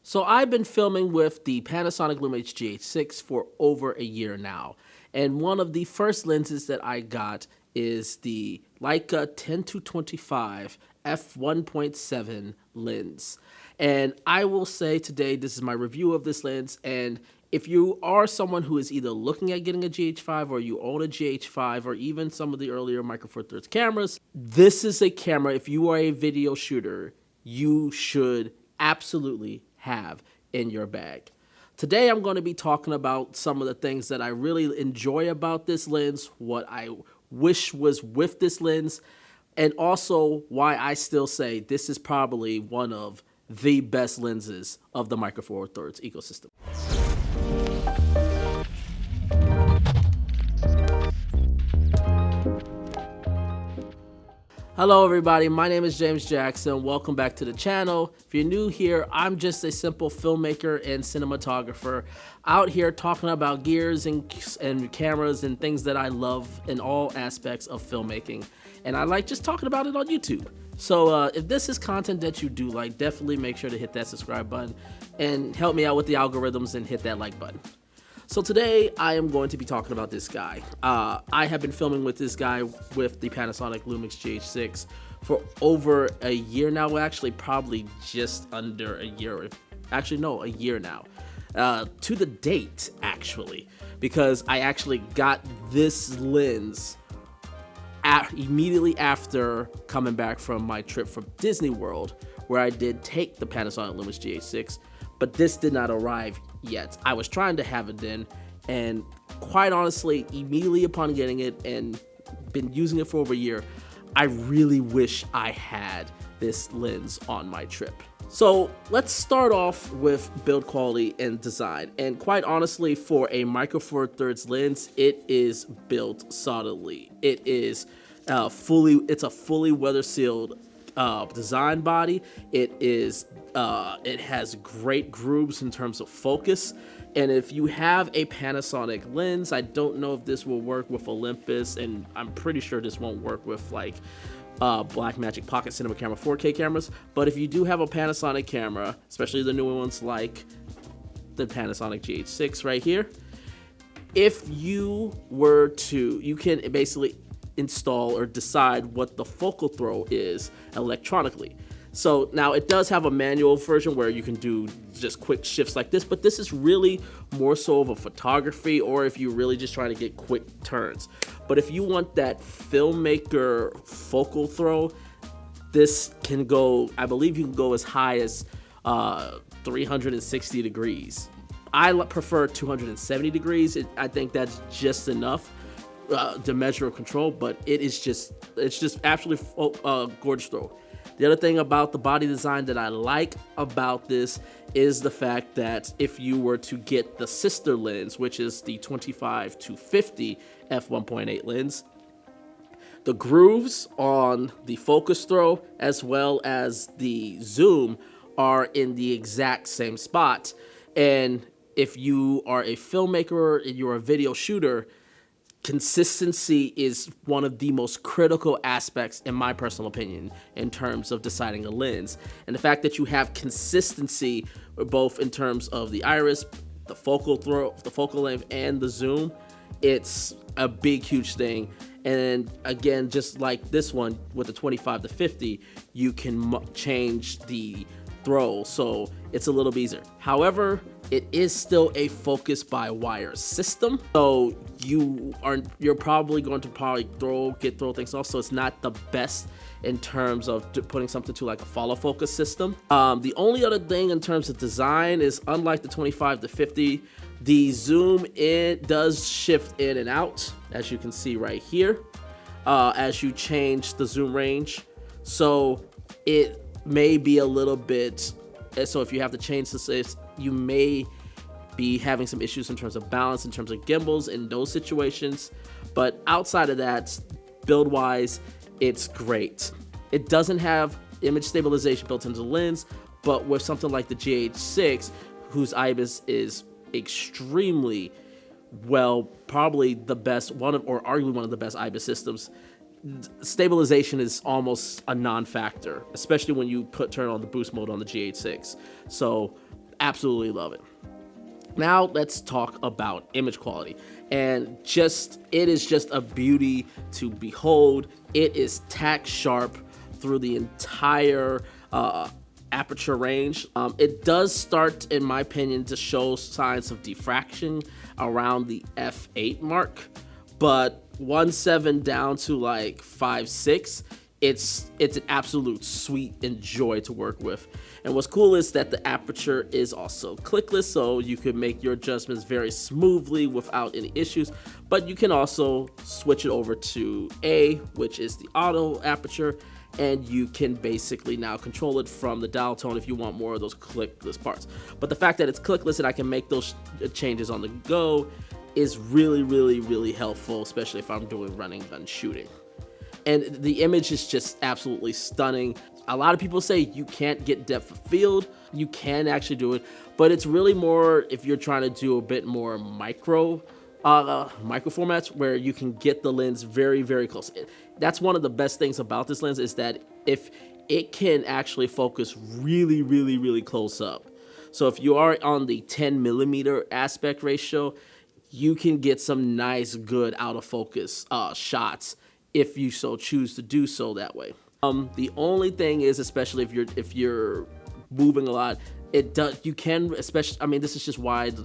So I've been filming with the Panasonic Lumix GH6 for over a year now. And one of the first lenses that I got is the Leica 10-25 F1.7 lens. And I will say today, this is my review of this lens. And if you are someone who is either looking at getting a GH5 or you own a GH5 or even some of the earlier Micro Four Thirds cameras, this is a camera, if you are a video shooter, you should absolutely have in your bag. Today I'm going to be talking about some of the things that I really enjoy about this lens, what I wish was with this lens, and also why I still say this is probably one of the best lenses of the Micro Four Thirds ecosystem. Hello everybody, my name is James Jackson. Welcome back to the channel. If you're new here, I'm just a simple filmmaker and cinematographer out here talking about gears and cameras and things that I love in all aspects of filmmaking. And I like just talking about it on YouTube. So if this is content that you do like, definitely make sure to hit that subscribe button and help me out with the algorithms and hit that like button. So today I am going to be talking about this guy. I have been filming with this guy with the Panasonic Lumix GH6 for over a year now. Well, actually probably just under a year. Actually, no, a year now. To the date, actually, because I actually got this lens immediately after coming back from my trip from Disney World, where I did take the Panasonic Lumix GH6, but this did not arrive yet. I was trying to have it then, and quite honestly, immediately upon getting it and been using it for over a year, I really wish I had this lens on my trip. So let's start off with build quality and design. And quite honestly, for a Micro Four Thirds lens, it is built solidly. It is it's a fully weather sealed design body. It has great grooves in terms of focus, and if you have a Panasonic lens, I don't know if this will work with Olympus, and I'm pretty sure this won't work with like Blackmagic Pocket Cinema Camera 4K cameras, but if you do have a Panasonic camera, especially the newer ones like the Panasonic GH6 right here, if you were to, you can basically install or decide what the focal throw is electronically. So now it does have a manual version where you can do just quick shifts like this, but this is really more so of a photography or if you're really just trying to get quick turns. But if you want that filmmaker focal throw, this can go, I believe you can go as high as 360 degrees. I prefer 270 degrees. I think that's just enough to measure control, but it's just absolutely gorgeous throw. The other thing about the body design that I like about this is the fact that if you were to get the sister lens, which is the 25-50 f1.8 lens, the grooves on the focus throw as well as the zoom are in the exact same spot. And if you are a filmmaker and you're a video shooter, consistency is one of the most critical aspects, in my personal opinion, in terms of deciding a lens. And the fact that you have consistency both in terms of the iris, the focal throw, the focal length, and the zoom, it's a big, huge thing. And again, just like this one with the 25-50, you can change the throw, so it's a little bit easier. However, it is still a focus by wire system, so you're probably going to get throw things off, so it's not the best in terms of putting something to like a follow focus system. The only other thing in terms of design is, unlike the 25-50, the zoom does shift in and out, as you can see right here, as you change the zoom range. So it may be a little bit, so if you have to change this, you may be having some issues in terms of balance, in terms of gimbals in those situations. But outside of that, build wise, it's great. It doesn't have image stabilization built into the lens, but with something like the GH6, whose IBIS is extremely well, probably the best, or arguably one of the best IBIS systems, stabilization is almost a non-factor, especially when you turn on the boost mode on the GH6. So absolutely love it. Now let's talk about image quality, and it is just a beauty to behold. It is tack sharp through the entire aperture range. It does start, in my opinion, to show signs of diffraction around the f8 mark, but 1.7 down to like 5.6, it's an absolute sweet and joy to work with. And what's cool is that the aperture is also clickless, so you can make your adjustments very smoothly without any issues. But you can also switch it over to A, which is the auto aperture, and you can basically now control it from the dial tone if you want more of those clickless parts. But the fact that it's clickless and I can make those changes on the go is really, really, really helpful, especially if I'm doing running gun shooting. And the image is just absolutely stunning. A lot of people say you can't get depth of field. You can actually do it, but it's really more if you're trying to do a bit more micro formats where you can get the lens very, very close. That's one of the best things about this lens, is that if it can actually focus really, really, really close up. So if you are on the 10mm aspect ratio, you can get some nice, good out of focus shots if you so choose to do so that way. The only thing is, especially if you're moving a lot, you can, especially, I mean, this is just wide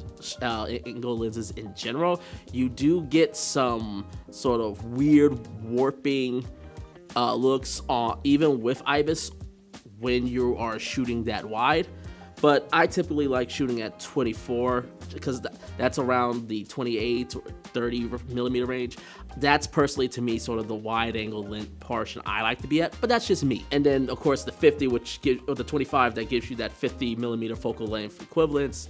angle lenses in general, you do get some sort of weird warping looks even with IBIS when you are shooting that wide. But I typically like shooting at 24 because that's around the 28 or 30mm range. That's personally, to me, sort of the wide angle lens portion I like to be at, but that's just me. And then of course the 50, or the 25, that gives you that 50mm focal length equivalence.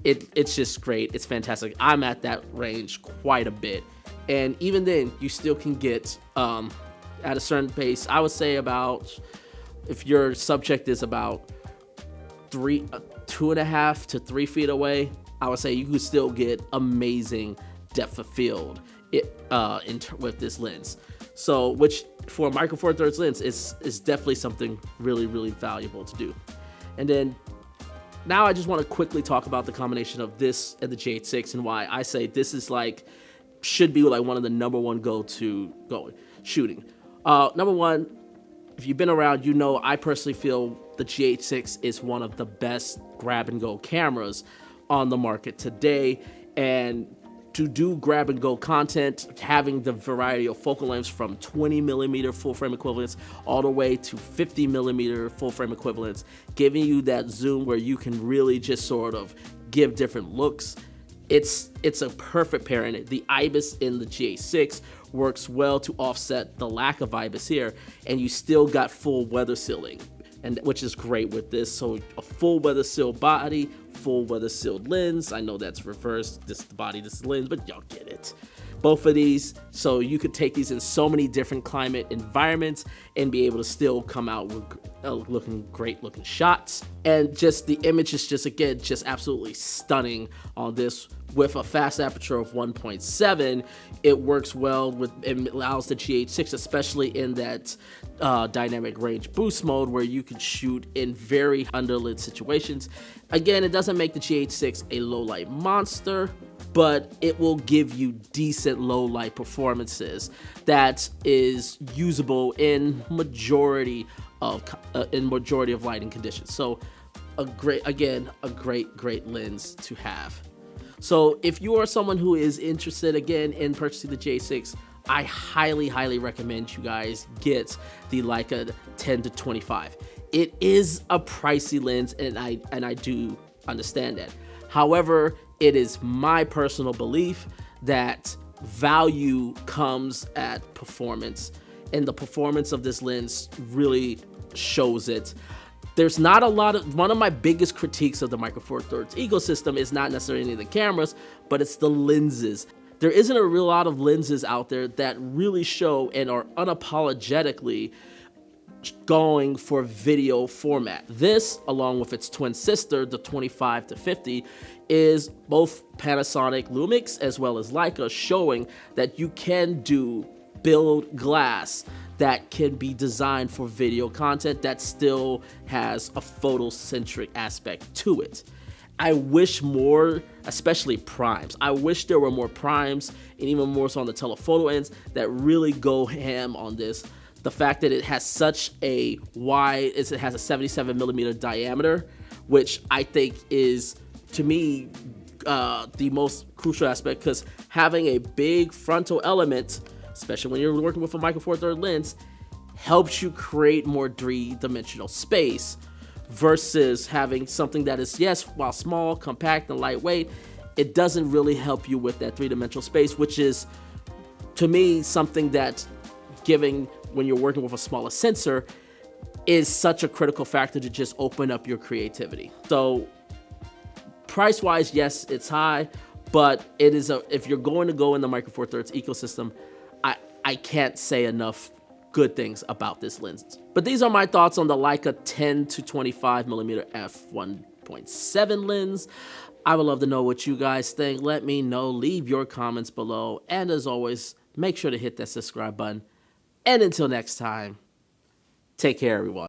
It's just great. It's fantastic. I'm at that range quite a bit. And even then, you still can get, at a certain pace, I would say about, if your subject is about 2.5 to 3 feet away, I would say you could still get amazing depth of field with this lens. So, which for a micro four thirds lens is definitely something really, really valuable to do. And then now I just want to quickly talk about the combination of this and the GH6 and why I say this is should be like one of the #1 go-to shooting. Number one, if you've been around, you know I personally feel the GH6 is one of the best grab-and-go cameras on the market today. And to do grab-and-go content, having the variety of focal lengths from 20mm full-frame equivalents all the way to 50mm full-frame equivalents, giving you that zoom where you can really just sort of give different looks, it's a perfect pairing. The IBIS in the GH6 works well to offset the lack of IBIS here, and you still got full weather sealing, and which is great with this. So a full weather sealed body, full weather sealed lens. I know that's reversed. This is the body, this is the lens, but y'all get it. Both of these, so you could take these in so many different climate environments and be able to still come out with great looking shots. And just the image is just absolutely stunning on this. With a fast aperture of 1.7, it works well with, it allows the GH6, especially in that dynamic range boost mode where you can shoot in very underlit situations. Again, it doesn't make the GH6 a low light monster, but it will give you decent low light performances that is usable in majority of lighting conditions. So a great lens to have. So if you are someone who is interested again in purchasing the GH6, I highly recommend you guys get the Leica 10-25. It is a pricey lens, and I do understand that. However, it is my personal belief that value comes at performance, and the performance of this lens really shows it. There's not a lot of, one of my biggest critiques of the Micro Four Thirds ecosystem is not necessarily the cameras, but it's the lenses. There isn't a real lot of lenses out there that really show and are unapologetically going for video format. This, along with its twin sister, the 25-50, is both Panasonic Lumix as well as Leica, showing that you can build glass that can be designed for video content that still has a photocentric aspect to it. I wish more, especially primes. I wish there were more primes, and even more so on the telephoto ends, that really go ham on this. The fact that it has such a wide, it has a 77mm diameter, which I think is, to me, the most crucial aspect, because having a big frontal element, especially when you're working with a micro four thirds lens, helps you create more three-dimensional space, versus having something that is, yes, while small, compact, and lightweight, it doesn't really help you with that three-dimensional space, which is, to me, something that, giving when you're working with a smaller sensor, is such a critical factor to just open up your creativity. So price-wise, yes, it's high, but it is if you're going to go in the micro four thirds ecosystem, I can't say enough good things about this lens. But these are my thoughts on the Leica 10-25mm F1.7 lens. I would love to know what you guys think. Let me know, leave your comments below, and as always, make sure to hit that subscribe button. And until next time, take care, everyone.